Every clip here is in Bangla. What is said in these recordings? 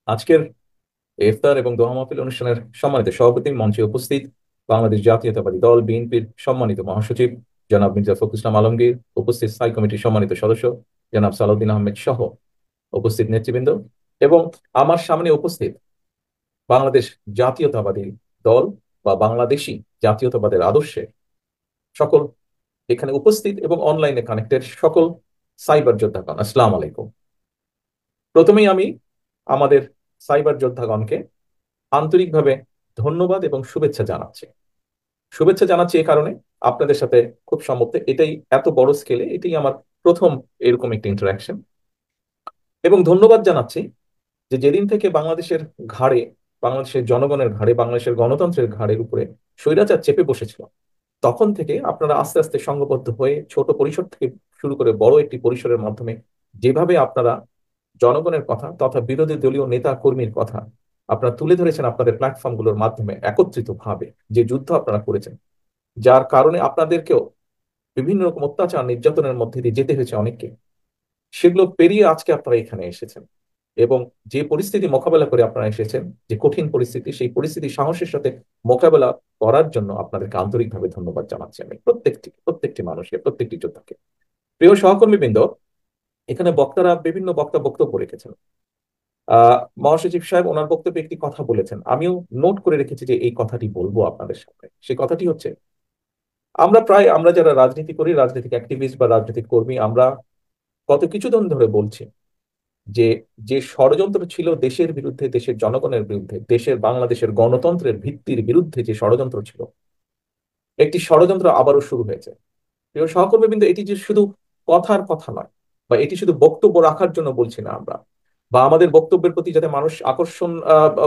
আজকের ইফতার এবং দোয়া মাহফিল অনুষ্ঠানের সম্মানিত সভাপতি মঞ্চে উপস্থিত বাংলাদেশ জাতীয়তাবাদী দল বিএনপির সম্মানিত মহাসচিব জনাব মির্জা ফখরুল ইসলাম আলমগীর, উপস্থিত স্থায়ী কমিটির সম্মানিত সদস্য জনাব সালাউদ্দিন আহমেদ সহ উপস্থিত নেতৃবৃন্দ এবং আমার সামনে উপস্থিত বাংলাদেশ জাতীয়তাবাদী দল বা বাংলাদেশী জাতীয়তাবাদের আদর্শে সকল এখানে উপস্থিত এবং অনলাইনে কানেক্টেড সকল সাইবার যোদ্ধাগণ, আসসালাম আলাইকুম। প্রথমেই আমি আমাদের সাইবার যোদ্ধাগণকে আন্তরিকভাবে ধন্যবাদ এবং শুভেচ্ছা জানাচ্ছি। শুভেচ্ছা জানাচ্ছি এই কারণে, আপনাদের সাথে খুব সম্ভবত এটাই এত বড় স্কেলে এটাই আমার প্রথম এরকম একটা ইন্টারাকশন। এবং ধন্যবাদ জানাচ্ছি যে যেদিন থেকে বাংলাদেশের ঘাড়ে, বাংলাদেশের জনগণের ঘাড়ে, বাংলাদেশের গণতন্ত্রের ঘাড়ের উপরে স্বৈরাচার চেপে বসেছিল, তখন থেকে আপনারা আস্তে আস্তে সংঘবদ্ধ হয়ে ছোট পরিসর থেকে শুরু করে বড় একটি পরিসরের মাধ্যমে যেভাবে আপনারা জনগণের কথা তথা বিরোধী দলীয় নেতা কর্মীর কথা আপনারা তুলে ধরেছেন আপনাদের প্ল্যাটফর্মগুলোর মাধ্যমে একত্রিত ভাবে, যে যুদ্ধ আপনারা করেছেন, যার কারণে আপনাদেরকেও বিভিন্ন রকম অত্যাচার নির্যাতনের মধ্যে দিয়ে যেতে হয়েছে অনেককে, সেগুলো পেরিয়ে আজকে আপনারা এখানে এসেছেন। এবং যে পরিস্থিতি মোকাবেলা করে আপনারা এসেছেন, যে কঠিন পরিস্থিতি, সেই পরিস্থিতি সাহসের সাথে মোকাবেলা করার জন্য আপনাদেরকে আন্তরিকভাবে ধন্যবাদ জানাচ্ছি আমি প্রত্যেকটি প্রত্যেকটি মানুষকে, প্রত্যেকটি যোদ্ধাকে। প্রিয় সহকর্মীবৃন্দ, এখানে বক্তারা বিভিন্ন বক্তব্য রেখেছেন। মহাসচিব সাহেব ওনার বক্তব্যে একটি কথা বলেছেন, আমিও নোট করে রেখেছি যে এই কথাটি বলবো আপনাদের সামনে। সেই কথাটি হচ্ছে, আমরা যারা রাজনীতি করি, রাজনৈতিক অ্যাক্টিভিস্ট বা রাজনৈতিক কর্মী, আমরা গত কিছুদিন ধরে বলছি যে যে ষড়যন্ত্র ছিল দেশের বিরুদ্ধে, দেশের জনগণের বিরুদ্ধে, দেশের বাংলাদেশের গণতন্ত্রের ভিত্তির বিরুদ্ধে যে ষড়যন্ত্র ছিল, একটি ষড়যন্ত্র আবারও শুরু হয়েছে। প্রিয় সহকর্মীবৃন্দ, এটি যে শুধু কথার কথা নয়, বা এটি শুধু বক্তব্য রাখার জন্য বলছি না আমরা, বা আমাদের বক্তব্যের প্রতি যাতে মানুষ আকর্ষণ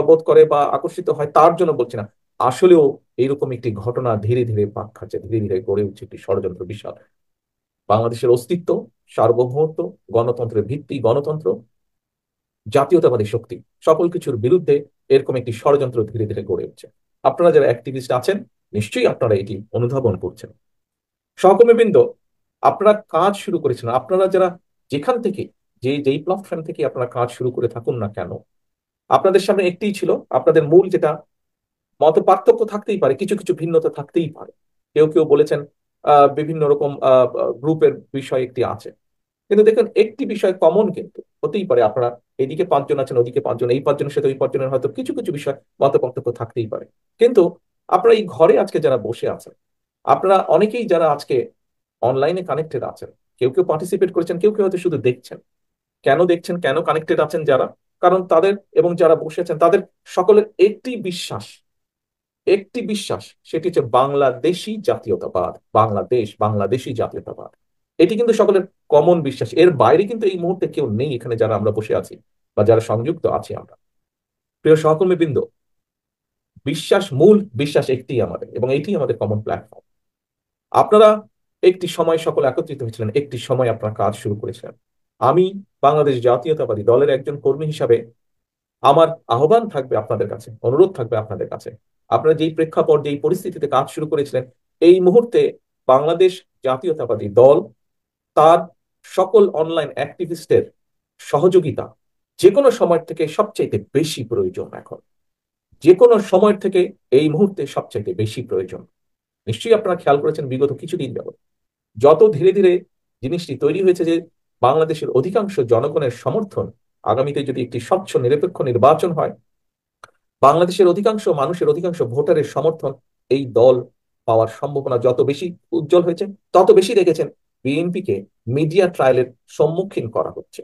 বোধ করে বা আকর্ষিত হয় তার জন্য বলছি না। আসলেও এইরকম একটি ঘটনা ধীরে ধীরে পাক খাচ্ছে, ধীরে ধীরে গড়ে উঠছে একটি ষড়যন্ত্র বিশাল। বাংলাদেশের অস্তিত্ব, সার্বভৌমত্ব, গণতন্ত্রের ভিত্তি, গণতন্ত্র, জাতীয়তাবাদী শক্তি, সকল কিছুর বিরুদ্ধে এরকম একটি ষড়যন্ত্র ধীরে ধীরে গড়ে উঠছে। আপনারা যারা অ্যাক্টিভিস্ট আছেন, নিশ্চয়ই আপনারা এটি অনুধাবন করছেন। সহকর্মীবৃন্দ, আপনারা কাজ শুরু করেছেন, আপনারা যারা যেখান থেকে, যেই প্ল্যাটফর্ম থেকে আপনারা কাজ শুরু করে থাকুন না কেন, আপনাদের সামনে একটিই ছিল, আপনাদের মূল যেটা, মত পার্থক্য থাকতেই পারে, কিছু কিছু ভিন্নতা থাকতেই পারে। কেউ কেউ বলেছেন বিভিন্ন রকম গ্রুপের বিষয় একটি আছে, কিন্তু দেখুন একটি বিষয় কমন কিন্তু হতেই পারে। আপনারা এদিকে পাঁচজন আছেন, ওদিকে পাঁচজন, এই পাঁচজনের সাথে ওই পাঁচজনের হয়তো কিছু কিছু বিষয় মত পার্থক্য থাকতেই পারে। কিন্তু আপনারা এই ঘরে আজকে যারা বসে আছেন, আপনারা অনেকেই যারা আজকে অনলাইনে কানেক্টেড আছেন, কেউ কেউ পার্টিসিপেট করেছেন, কেউ কেউ হয়তো শুধু দেখছেন। কেন দেখছেন, কেন কানেক্টেড আছেন যারা? কারণ তাদের এবং যারা বসে আছেন তাদের সকলের একটি বিশ্বাস, একটি বিশ্বাস, সেটি হচ্ছে বাংলাদেশি জাতীয়তাবাদ, বাংলাদেশ, বাংলাদেশি জাতীয়তাবাদ। এটি কিন্তু সকলের কমন বিশ্বাস, এর বাইরে কিন্তু এই মুহূর্তে কেউ নেই এখানে যারা আমরা বসে আছি বা যারা সংযুক্ত আছি আমরা। প্রিয় সহকর্মী বৃন্দ, বিশ্বাস, মূল বিশ্বাস একটি আমাদের, এবং এটি আমাদের কমন প্ল্যাটফর্ম। আপনারা একটি সময় সকল একত্রিত হয়েছিলেন, একটি সময় আপনারা কাজ শুরু করেছিলেন। আমি বাংলাদেশ জাতীয়তাবাদী দলের একজন কর্মী হিসাবে আমার আহ্বান থাকবে আপনাদের কাছে, অনুরোধ থাকবে আপনাদের কাছে, আপনারা যেই প্রেক্ষাপট, যেই পরিস্থিতিতে কাজ শুরু করেছিলেন, এই মুহূর্তে বাংলাদেশ জাতীয়তাবাদী দল তার সকল অনলাইন অ্যাক্টিভিস্টের সহযোগিতা যে কোনো সময় থেকে সবচাইতে বেশি প্রয়োজন এখন, যে কোনো সময় থেকে এই মুহূর্তে সবচাইতে বেশি প্রয়োজন। নিশ্চয়ই আপনারা খেয়াল করেছেন বিগত কিছুদিন যাবত যত ধীরে ধীরে জিনিসটি তৈরি হয়েছে যে বাংলাদেশের অধিকাংশ জনগণের সমর্থন, আগামীতে যদি একটি স্বচ্ছ নিরপেক্ষ নির্বাচন হয়, বাংলাদেশের অধিকাংশ মানুষের, অধিকাংশ ভোটারের সমর্থন এই দল পাওয়ার সম্ভাবনা যত বেশি উজ্জ্বল হয়েছে, তত বেশি দেখেছেন বিএনপিকে মিডিয়া ট্রায়ালের সম্মুখীন করা হচ্ছে।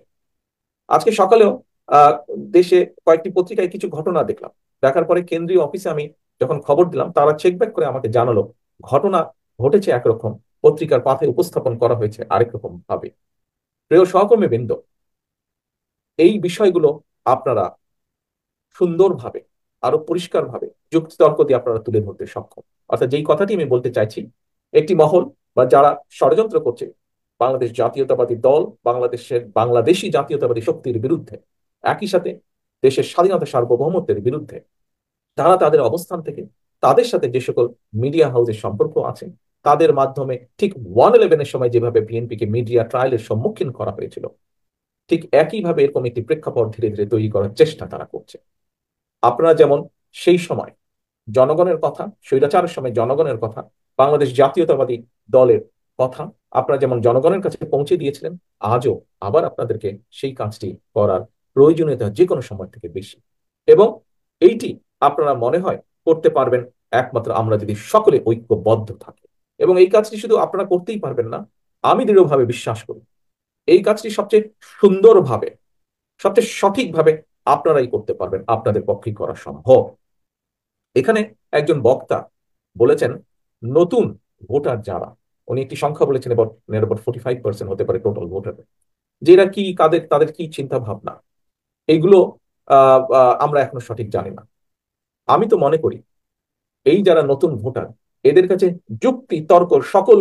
আজকে সকালেও আহ দেশে কয়েকটি পত্রিকায় কিছু ঘটনা দেখলাম, দেখার পরে কেন্দ্রীয় অফিসে আমি যখন খবর দিলাম, তারা চেক ব্যাক করে আমাকে জানালো ঘটনা ঘটেছে একরকম, পত্রিকার পাথে উপস্থাপন করা হয়েছে আরেক রকম ভাবে। প্রিয় সহকর্মী বৃন্দ, এই বিষয়গুলো আপনারা সুন্দরভাবে, আরো পরিষ্কারভাবে যুক্তিতর্ক দিয়ে আপনারা তুলে ধরতে সক্ষম। অর্থাৎ যেই কথাটি আমি বলতে চাইছি, একটি মহল বা যারা ষড়যন্ত্র করছে বাংলাদেশ জাতীয়তাবাদী দল, বাংলাদেশের বাংলাদেশি জাতীয়তাবাদী শক্তির বিরুদ্ধে, একই সাথে দেশের স্বাধীনতা সার্বভৌমত্বের বিরুদ্ধে, তারা তাদের অবস্থান থেকে তাদের সাথে যে সকল মিডিয়া হাউসের সম্পর্ক আছে, তাদের মাধ্যমে ঠিক 111-এর সময় যেভাবে বিএনপিকে মিডিয়া ট্রায়ালের সম্মুখীন করা হয়েছিল, ঠিক একইভাবে এরকম একটি প্রেক্ষাপট ধীরে ধীরে তৈরি করার চেষ্টা তারা করছে। আপনারা যেমন সেই সময় জনগণের কথা, স্বৈরাচারের সময় জনগণের কথা, বাংলাদেশ জাতীয়তাবাদী দলের কথা আপনারা যেমন জনগণের কাছে পৌঁছে দিয়েছিলেন, আজও আবার আপনাদেরকে সেই কাজটি করার প্রয়োজনীয়তা যে কোনো সময় থেকে বেশি। এবং এইটি আপনারা মনে হয় করতে পারবেন একমাত্র আমরা যদি সকলে ঐক্যবদ্ধ থাকি। এবং এই কাজটি শুধু আপনারা করতেই পারবেন না, আমি দৃঢ়ভাবে বিশ্বাস করি এই কাজটি সবচেয়ে সুন্দরভাবে, সবচেয়ে সঠিকভাবে আপনারাই করতে পারবেন, আপনাদের পক্ষেই করা সম্ভব। এখানে একজন বক্তা বলেছেন নতুন ভোটার যারা, উনি একটি সংখ্যা বলেছেন এবার 45% হতে পারে টোটাল ভোটার, যেটা কি কাদের তাদের কি চিন্তা ভাবনা এইগুলো আমরা এখনো সঠিক জানি না। আমি তো মনে করি এই যারা নতুন ভোটার, এদের কাছে যুক্তি তর্ক সকল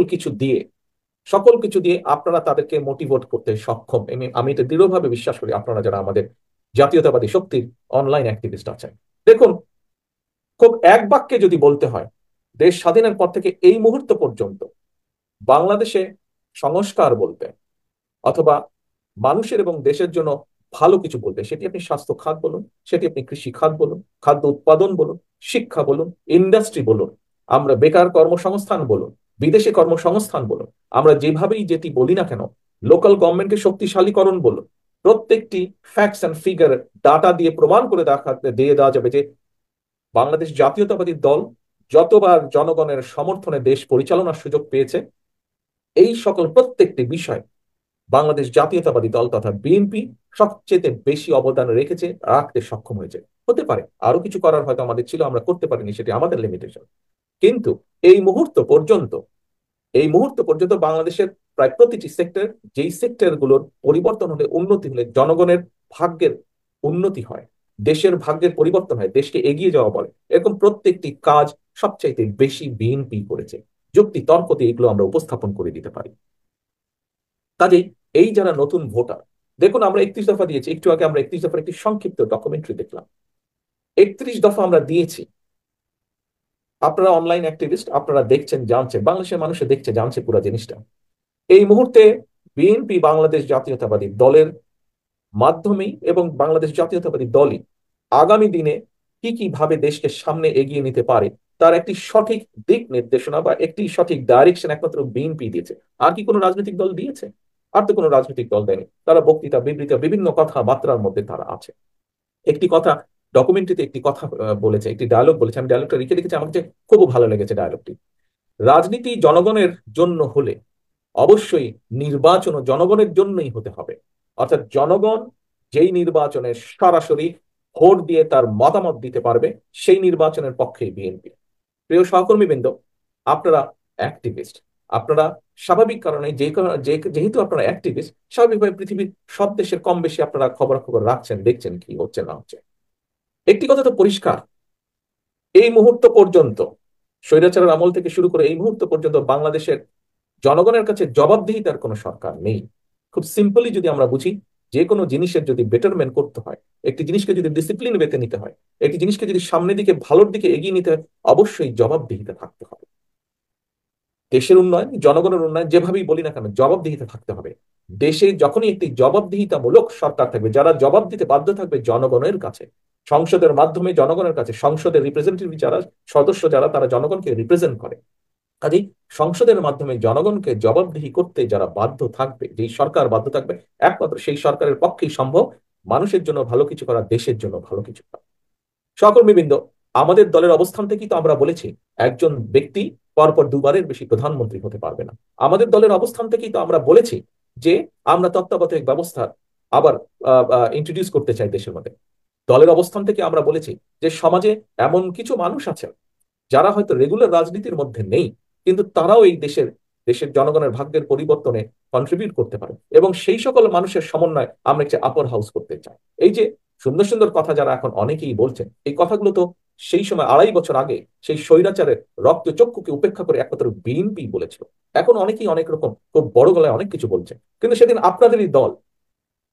কিছু দিয়ে আপনারা তাদেরকে মোটিভেট করতে সক্ষম। আমি এটা দৃঢ়ভাবে বিশ্বাস করি। আপনারা যারা আমাদের জাতীয়তাবাদী শক্তির অনলাইন অ্যাক্টিভিস্ট আছেন, দেখুন, খুব এক বাক্যে যদি বলতে হয়, দেশ স্বাধীনের পর থেকে এই মুহূর্ত পর্যন্ত বাংলাদেশে সংস্কার বলতে অথবা মানুষের এবং দেশের জন্য ভালো কিছু বলতে, সেটি আপনি স্বাস্থ্য খাত বলুন, সেটি আপনি কৃষি খাত বলুন, খাদ্য উৎপাদন বলুন, শিক্ষা বলুন, ইন্ডাস্ট্রি বলুন, আমরা বেকার কর্মসংস্থান বলুন, বিদেশে কর্মসংস্থান বলুন, আমরা যেভাবেই যেটি বলি না কেন, লোকাল গভর্নমেন্টকে শক্তিশালীকরণ বলুন, প্রত্যেকটি ফ্যাক্টস অ্যান্ড ফিগার ডাটা দিয়ে প্রমাণ করে দিয়ে দেওয়া যাবে যে বাংলাদেশ জাতীয়তাবাদী দল যতবার জনগণের সমর্থনে দেশ পরিচালনার সুযোগ পেয়েছে, এই সকল প্রত্যেকটি বিষয় বাংলাদেশ জাতীয়তাবাদী দল তথা বিএনপি সবচেয়ে বেশি অবদান রেখেছে, রাখতে সক্ষম হয়েছে। হতে পারে আরো কিছু করার হয়তো আমাদের ছিল, আমরা করতে পারিনি, সেটি আমাদের লিমিটেশন। কিন্তু এই মুহূর্ত পর্যন্ত এই মুহূর্ত পর্যন্ত বাংলাদেশের প্রায় প্রতিটি সেক্টর, যেই সেক্টর গুলোর পরিবর্তন হলে, উন্নতি হলে জনগণের ভাগ্যের উন্নতি হয়, দেশের ভাগ্যের পরিবর্তন হয়, দেশকে এগিয়ে যাওয়া বলে, এরকম প্রত্যেকটি কাজ সবচাইতে বেশি বিএনপি করেছে। যুক্তি তর্ক দিয়ে এগুলো আমরা উপস্থাপন করে দিতে পারি। কাজেই এই যারা নতুন ভোটার, দেখুন আমরা 31 দফা দিয়েছি, একটু আগে আমরা 31 দফার একটি সংক্ষিপ্ত ডকুমেন্টারি দেখলাম। 31 দফা আমরা দিয়েছি, আপনারা অনলাইন অ্যাক্টিভিস্ট, আপনারা দেখছেন, জানছেন, বাংলাদেশের মানুষ দেখছে, জানছে পুরো জিনিসটা। এই মুহূর্তে বিএনপি বাংলাদেশ জাতীয়তাবাদী দলের মাধ্যমেই এবং বাংলাদেশ জাতীয়তাবাদী দলই আগামী দিনে কি কি ভাবে দেশকে সামনে এগিয়ে নিতে পারে তার একটি সঠিক দিক নির্দেশনা বা একটি সঠিক ডাইরেকশন একমাত্র বিএনপি দিয়েছে। আর কি কোনো রাজনৈতিক দল দিয়েছে? আর তো কোনো রাজনৈতিক দল দেয়নি। তারা বক্তৃতা, বিবৃতি, বিভিন্ন কথাবার্তার মধ্যে তারা আছে। একটি কথা ডকুমেন্টারিতে একটি কথা বলেছে, একটি ডায়লগ বলেছে, আমি ডায়লগটা লিখে রেখেছি, আমার কাছে খুব ভালো লেগেছে ডায়লগটি। রাজনীতি জনগণের জন্য হলে অবশ্যই নির্বাচনও জনগণের জন্যই হতে হবে। অর্থাৎ জনগণ যেই নির্বাচনে সরাসরি ভোট দিয়ে তার মতামত দিতে পারবে, সেই নির্বাচনের পক্ষেই বিএনপি। প্রিয় সহকর্মীবৃন্দ, আপনারা অ্যাক্টিভিস্ট, আপনারা স্বাভাবিক কারণে যেহেতু আপনারা অ্যাক্টিভিস্ট, স্বাভাবিকভাবে পৃথিবীর সব দেশের কম বেশি আপনারা খবরাখবর রাখছেন, দেখছেন কি হচ্ছে না হচ্ছে। একটি কথা তো পরিষ্কার, এই মুহূর্ত পর্যন্ত, স্বৈরাচারের আমল থেকে শুরু করে এই মুহূর্ত পর্যন্ত বাংলাদেশের জনগণের কাছে জবাবদিহিতার কোনো সরকার নেই। খুব সিম্পলি যদি আমরা বুঝি, যে কোনো জিনিসের যদি বেটারমেন্ট করতে হয়, একটি জিনিসকে যদি ডিসিপ্লিন বেঁধে নিতে হয়, একটি জিনিসকে যদি সামনের দিকে ভালোর দিকে এগিয়ে নিতে হয়, অবশ্যই জবাবদিহিতা থাকতে হবে। দেশের উন্নয়ন, জনগণের উন্নয়ন, যেভাবেই বলি না কেন, জবাবদিহিতা থাকতে হবে। দেশে যখনই একটি জবাবদিহিতামূলক সরকার থাকবে, যারা জবাব দিতে বাধ্য থাকবে জনগণের কাছে, সংসদের মাধ্যমে জনগণের কাছে, সংসদের রিপ্রেজেন্টেটিভ যারা, সদস্য যারা, তারা জনগণকে রিপ্রেজেন্ট করে। কাজেই সংসদের মাধ্যমে জনগণকে জবাবদিহি করতে যারা বাধ্য থাকবে, যেই সরকার বাধ্য থাকবে, একমাত্র সেই সরকারের পক্ষেই সম্ভব মানুষের জন্য ভালো কিছু করা, দেশের জন্য ভালো কিছু করা। সহকর্মীবৃন্দ, আমাদের দলের অবস্থান থেকেই তো আমরা বলেছি একজন ব্যক্তি পরপর দুবারের বেশি প্রধানমন্ত্রী হতে পারবে না। আমাদের দলের অবস্থান থেকেই তো আমরা বলেছি যে আমরা তত্ত্বাবধায়ক ব্যবস্থা আবার ইন্ট্রোডিউস করতে চাই দেশের মধ্যে। দলের অবস্থান থেকে আমরা বলেছি যে সমাজে এমন কিছু মানুষ আছেন যারা হয়তো রেগুলার রাজনীতির মধ্যে নেই, কিন্তু তারাও এই দেশের দেশের জনগণের ভাগ্যের পরিবর্তনে কন্ট্রিবিউট করতে পারে, এবং সেই সকল মানুষের সমন্বয় আমরা একটা আপার হাউস করতে চাই। এই যে সুন্দর সুন্দর কথা যারা এখন অনেকেই বলছেন, এই কথাগুলো তো সেই সময় 2.5 বছর আগে সেই স্বৈরাচারের রক্তচক্ষুকে উপেক্ষা করে একমাত্র বিএনপি বলেছিল। এখন অনেকেই অনেক রকম খুব বড় গলায় অনেক কিছু বলছে, কিন্তু সেদিন আপনাদেরই দল,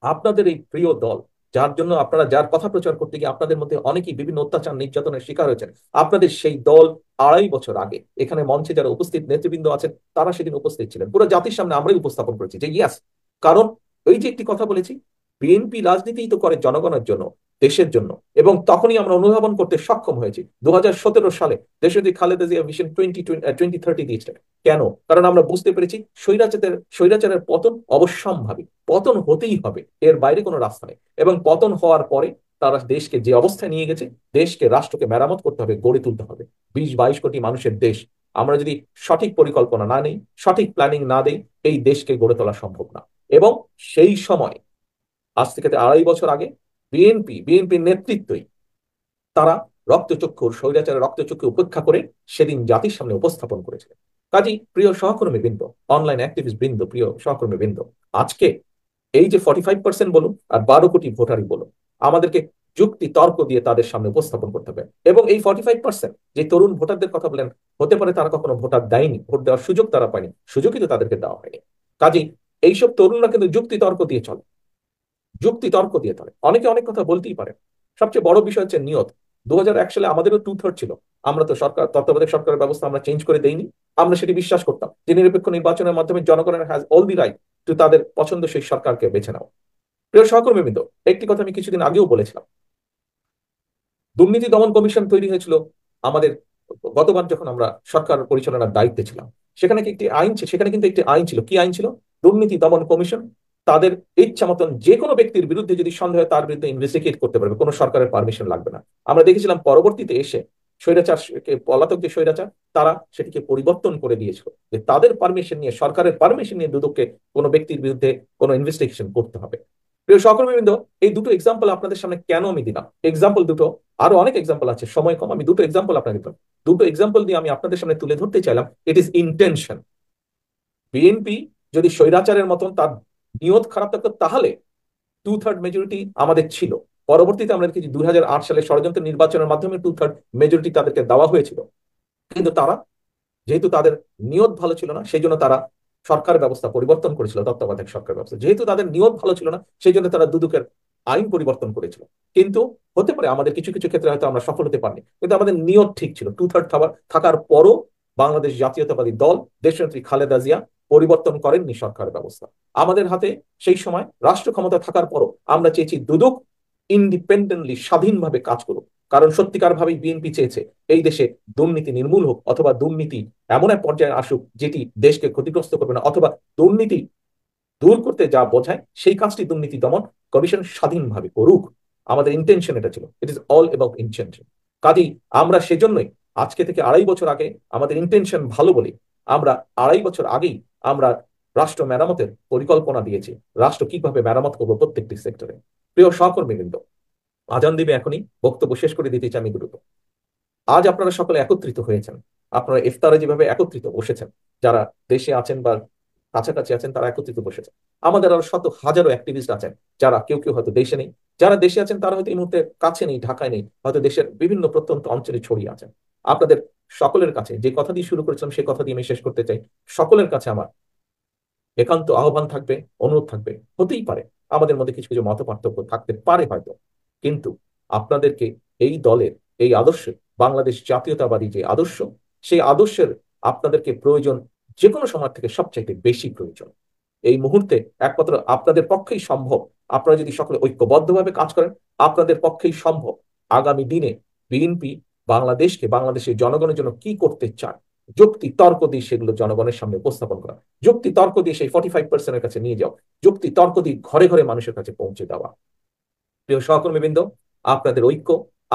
আপনাদের এই প্রিয় দল, যার জন্য আপনারা, যার কথা প্রচার করতে গিয়ে আপনাদের মধ্যে অনেকেই বিভিন্ন অত্যাচার নির্যাতনের শিকার হয়েছেন, আপনাদের সেই দল 2.5 বছর আগে এখানে মঞ্চে যারা উপস্থিত নেতৃবৃন্দ আছেন, তারা সেদিন উপস্থিত ছিলেন। পুরো জাতির সামনে আমরাই উপস্থাপন করেছি যে ইয়াস, কারণ ওই যে একটি কথা বলেছি, বিএনপি রাজনীতিই তো করে জনগণের জন্য, দেশের জন্য। এবং তখনই আমরা অনুধাবন করতে সক্ষম হয়েছি 2017 সালে দেশনেত্রী খালেদা জিয়া ভিশন 2030 দিয়েছিলেন। কেন? কারণ আমরা বুঝতে পেরেছি স্বৈরাচারের পতন অবশ্যম্ভাবী, পতন হতেই হবে, এর বাইরে কোনো রাস্তা নেই। এবং পতন হওয়ার পরে তারা দেশকে যে অবস্থায় নিয়ে গেছে, দেশকে, রাষ্ট্রকে মেরামত করতে হবে, গড়ে তুলতে হবে। 20-22 কোটি মানুষের দেশ, আমরা যদি সঠিক পরিকল্পনা না নেই, সঠিক প্ল্যানিং না দেই, এই দেশকে গড়ে তোলা সম্ভব না। এবং সেই সময়, আজ থেকে 2.5 বছর আগে, বিএনপির নেতৃত্বই তারা রক্তচক্ষুর স্বৈরাচারের রক্তচক্ষু উপেক্ষা করে সেদিন জাতির সামনে উপস্থাপন করেছিলেন। কাজী প্রিয় সহকর্মী বৃন্দ, অনলাইন অ্যাক্টিভিস্ট বৃন্দ, প্রিয় সহকর্মী বৃন্দ, আজকে এই যে 45% বলুন আর 12 কোটি ভোটারই বলুন, আমাদেরকে যুক্তি তর্ক দিয়ে তাদের সামনে উপস্থাপন করতে হবে। এবং এই 45% যে তরুণ ভোটারদের কথা বলেন, হতে পারে তারা কখনো ভোটার দেয়নি, ভোট দেওয়ার সুযোগ তারা পায়নি, সুযোগই তো তাদেরকে দেওয়া হয়নি। কাজেই এইসব তরুণরা কিন্তু যুক্তি তর্ক দিয়ে চলে, যুক্তি তর্ক দিয়ে চলে, অনেকে অনেক কথা বলতেই পারে। সবচেয়ে বড় বিষয় হচ্ছে নিয়ত। 2001 সালে আমাদেরও 2/3 ছিল। আমরা তো সরকার, তত্ত্বাবধায়ক সরকারের ব্যবস্থা আমরা চেঞ্জ করে দেইনি। আমরা সেটি বিশ্বাস করতাম যে নিরপেক্ষ নির্বাচনের মাধ্যমে জনগণের has all the right two তাদের পছন্দ সেই সরকারকে বেছে নাও। প্রিয় সহকর্মীবৃন্দ, একটি কথা আমি কিছুদিন আগেও বলেছিলাম, দুর্নীতি দমন কমিশন তৈরি হয়েছিল আমাদের গতবার যখন আমরা সরকার পরিচালনার দায়িত্বে ছিলাম। সেখানে কি একটি আইন ছিল? সেখানে কিন্তু একটি আইন ছিল। কি আইন ছিল? দুর্নীতি দমন কমিশন তাদের ইচ্ছা মতন যে কোনো ব্যক্তির বিরুদ্ধে যদি সন্দেহ হয় তার বিরুদ্ধে ইনভেস্টিগেট করতে পারবে, কোনো সরকারের পারমিশন লাগবে না। আমরা দেখেছিলাম পরবর্তীতে এসে স্বৈরাচার, পলাতক যে স্বৈরাচার, তারা সেটিকে পরিবর্তন করে দিয়েছিল, যে তাদের পারমিশন নিয়ে, সরকারের পারমিশন নিয়ে দুদককে কোনো ব্যক্তির বিরুদ্ধে কোনো ইনভেস্টিগেশন করতে হবে। প্রিয় সহকর্মীবৃন্দ, এই দুটো এক্সাম্পল আপনাদের সামনে কেন আমি দিলাম? এক্সাম্পল দুটো, আরো অনেক এক্সাম্পল আছে, সময় কম, আমি দুটো এক্সাম্পল আপনাকে দিলাম। দুটো এক্সাম্পল দিয়ে আমি আপনাদের সামনে তুলে ধরতে চাইলাম, ইট ইজ ইন্টেনশন। বিএনপি যদি স্বৈরাচারের মতন তার নিয়ত খারাপ থাকতো, তাহলে 2/3 মেজরিটি আমাদের ছিল। পরবর্তীতে আমরা দেখেছি 2008 সালে ষড়যন্ত্র নির্বাচনের মাধ্যমে 2/3 মেজরিটি তাদেরকে দেওয়া হয়েছিল। কিন্তু তারা, যেহেতু তাদের নিয়ত ভালো ছিল না, সেই জন্য তারা সরকার ব্যবস্থা পরিবর্তন করেছিল, তত্ত্বাবধায়ক সরকার ব্যবস্থা। যেহেতু তাদের নিয়ত ভালো ছিল না, সেই জন্য তারা দুদকের আইন পরিবর্তন করেছিল। কিন্তু হতে পারে আমাদের কিছু কিছু ক্ষেত্রে হয়তো আমরা সফল হতে পারিনি, কিন্তু আমাদের নিয়ত ঠিক ছিল। 2/3 থাকার পরও বাংলাদেশ জাতীয়তাবাদী দল, দেশনেত্রী খালেদা জিয়া পরিবর্তন করেননি সরকার ব্যবস্থা। আমাদের হাতে সেই সময় রাষ্ট্র ক্ষমতা থাকার পরও আমরা চেয়েছি দুদক ইন্ডিপেন্ডেন্টলি, স্বাধীনভাবে কাজ করুক। কারণ সত্যিকার ভাবে বিএনপি চেয়েছে এই দেশে দুর্নীতি নির্মূল হোক, অথবা দুর্নীতি এমন এক পর্যায়ে আসুক যেটি দেশকে ক্ষতিগ্রস্ত করবে না, অথবা দুর্নীতি দূর করতে যা বোঝায় সেই কাজটি দুর্নীতি দমন কমিশন স্বাধীনভাবে করুক। আমাদের ইন্টেনশন এটা ছিল, it is all about intention. কাজেই আমরা সেজন্যই আজকে থেকে 2.5 বছর আগে, আমাদের ইন্টেনশন ভালো বলে আমরা 2.5 বছর আগেই আমরা রাষ্ট্র মেরামতের পরিকল্পনা দিয়েছি, রাষ্ট্র কিভাবে মেরামত করবো প্রত্যেকটি সেক্টরে। প্রিয় সহকর্মীবৃন্দ, আজান দিবে এখনই, বক্তব্য শেষ করে দিতে চাই আমি দ্রুত। আজ আপনারা সকলে একত্রিত হয়েছেন, আপনারা ইফতারে যেভাবে একত্রিত বসেছেন, যারা দেশে আছেন বা কাছাকাছি আছেন তারা একত্রিত বসেছেন। আমাদের আরো শত হাজারো অ্যাক্টিভিস্ট আছেন, যারা কেউ কেউ হয়তো দেশে নেই, যারা দেশে আছেন তারা হয়তো এই মুহূর্তে কাছে নেই, ঢাকায় নেই, হয়তো দেশের বিভিন্ন প্রত্যন্ত অঞ্চলে ছড়িয়ে আছেন। আপনাদের সকলের কাছে যে কথা দিয়ে শুরু করেছিলাম সেই কথা দিয়ে আমি শেষ করতে চাই। সকলের কাছে আমার একান্ত আহ্বান থাকবে, অনুরোধ থাকবে, হতেই পারে আমাদের মধ্যে কিছু কিছু মত পার্থক্য থাকতে পারে হয়তো, কিন্তু আপনাদেরকে এই দলের, এই আদর্শ, বাংলাদেশ জাতীয়তাবাদী যে আদর্শ, সেই আদর্শের আপনাদেরকে প্রয়োজন যে কোনো সময় থেকে সবচাইতে বেশি প্রয়োজন। এই মুহূর্তে একমাত্র আপনাদের পক্ষেই সম্ভব, আপনারা যদি সকলে ঐক্যবদ্ধভাবে কাজ করেন, আপনাদের পক্ষেই সম্ভব আগামী দিনে বিএনপি বাংলাদেশকে, বাংলাদেশের জনগণের জন্য কি করতে চায়, যুক্তি তর্ক দিয়ে সেগুলো জনগণের সামনে উপস্থাপন করা, যুক্তি তর্ক দিয়ে সেই 45%-এর কাছে নিয়ে যাও, যুক্তি তর্ক দিয়ে ঘরে ঘরে মানুষের কাছে পৌঁছে দেওয়া। প্রিয় সহকর্মীবৃন্দ, আপনাদের ঐক্য,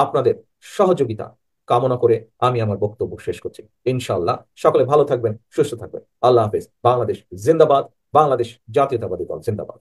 আপনাদের সহযোগিতা কামনা করে আমি আমার বক্তব্য শেষ করছি। ইনশাআল্লাহ সকলে ভালো থাকবেন, সুস্থ থাকবেন। আল্লাহ হাফেজ। বাংলাদেশ জিন্দাবাদ। বাংলাদেশ জাতীয়তাবাদী দল জিন্দাবাদ।